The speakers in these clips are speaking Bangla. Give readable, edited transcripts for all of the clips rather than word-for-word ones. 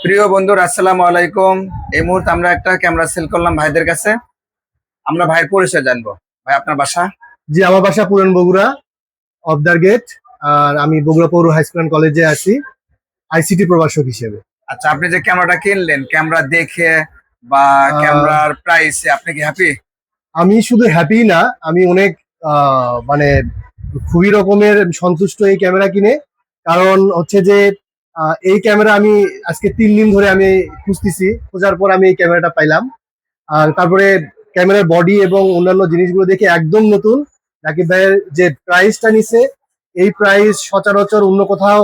প্রিয় বন্ধুরা, আসসালামু আলাইকুম। এই মুহূর্তে আমরা একটা ক্যামেরা সেল করলাম ভাইদের কাছে। আমরা ভাইয়ের পরিচয় জানবো। ভাই, আপনার বাসা? জি, আমার বাসা পুরান বগুড়া, অবদার গেট। আর আমি বগুড়া পৌর হাই স্কুল অ্যান্ড কলেজে আছি আইসিটি প্রভাষক হিসেবে। আচ্ছা, আপনি যে ক্যামেরাটা কিনলেন, ক্যামেরা দেখে বা ক্যামেরার প্রাইসে আপনি কি হ্যাপি? আমি শুধু হ্যাপি না, আমি অনেক মানে খুবই রকমের সন্তুষ্ট এই ক্যামেরা কিনে। কারণ হচ্ছে যে এই ক্যামেরা আমি আজকে 3 দিন ধরে আমি খুঁজতেছি, খোঁজার পর আমি এই ক্যামেরাটা পাইলাম। আর তারপরে ক্যামেরার বডি এবং অন্যান্য জিনিসগুলো দেখে একদম নতুন। রাকিব ভাইয়ের যে প্রাইসটা নিছে, এই প্রাইস সচরাচর অন্য কোথাও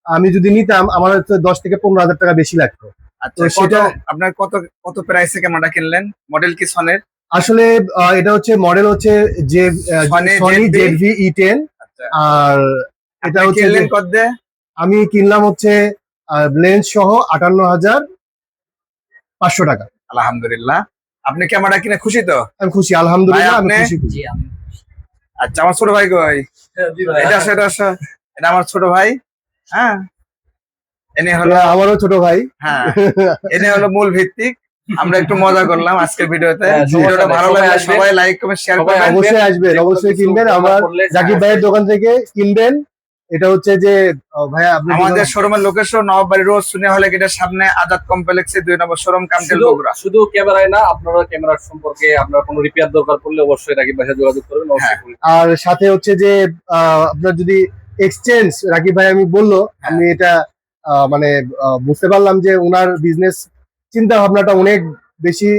আমি যদি নিতাম আমার হচ্ছে 10 থেকে 15 হাজার টাকা বেশি লাগতো। আচ্ছা, তো সেটা আপনার কত কত প্রাইসে ক্যামেরাটা কিনলেন? মডেল কি সনের? আসলে এটা হচ্ছে মডেল হচ্ছে যে Sony সনি ZV? জেডভি E10। আচ্ছা, আর এটা আপনি হচ্ছে কিনলেন কত দিয়ে? আমি কিনলাম হচ্ছে লেন্স সহ 58,500 টাকা। আলহামদুলিল্লাহ। আপনি ক্যামেরা কিনে খুশি তো? আমি খুশি, আলহামদুলিল্লাহ, ভাই, আমি আপনি? খুশি। আচ্ছা, আমার ছোট ভাই কই? এটা আসো, এটা আসো। এটা আমার ছোট ভাই। হ্যাঁ, এনে হলো। আমারও ছোট ভাই। হ্যাঁ, এনে হলো মূল ভিত্তিক। আমরা একটু মজা করলাম আজকের ভিডিওতে। ভিডিওটা ভালো লাগলে সবাই লাইক কমেন্ট শেয়ার করবেন। অবশ্যই আসবেন, অবশ্যই কিনবেন। আমার জাকিব ভাইয়ের দোকান থেকে কিনবেন। এটা হচ্ছে যে ভাইয়া আপনি আমাদের শোরুমের লোকেশন নবাববাড়ি রোড, সুনিয়া হলে গেটের সামনে, আজাদ কমপ্লেক্সে 2 নম্বর শোরুম, কামটেল, বগুড়া। শুধু ক্যামেরায় না, আপনারা ক্যামেরার সম্পর্কে আপনার কোনো রিপেয়ার দরকার পড়লে অবশ্যই রাকিব ভাইয়ের সাথে যোগাযোগ করবেন। হ্যাঁ। আর সাথে হচ্ছে যে আপনার যদি এক্সচেঞ্জ, রাকিব ভাই আমি বললো, আমি এটা মানে বুঝতে পারলাম যে ওনার বিজনেস চিন্তা ভাবনাটা অনেক বেশি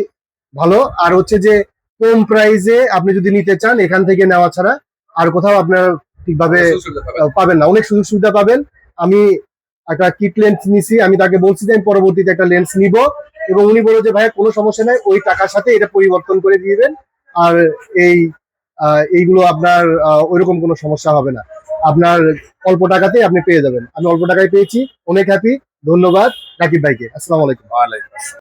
ভালো। আর হচ্ছে যে কম প্রাইসে আপনি যদি নিতে চান, এখান থেকে নেওয়া ছাড়া আর কোথাও আপনার ঠিকভাবে পাবেন না, অনেক সুযোগ সুবিধা পাবেন। আমি একটা কিট লেন্স নিছি, আমি তাকে বলছি যে আমি পরবর্তীতে একটা লেন্স নিব, এবং উনি বলল যে ভাইয়া কোনো সমস্যা নাই, ওই টাকার সাথে এটা পরিবর্তন করে দিবেন। আর এই এইগুলো আপনার ওইরকম কোনো সমস্যা হবে না, আপনার অল্প টাকাতেই আপনি পেয়ে যাবেন। আমি অল্প টাকায় পেয়েছি, অনেক হ্যাপি। ধন্যবাদ রাকিব ভাইকে। আসসালামু আলাইকুম। ওয়ালাইকুম আসসালাম।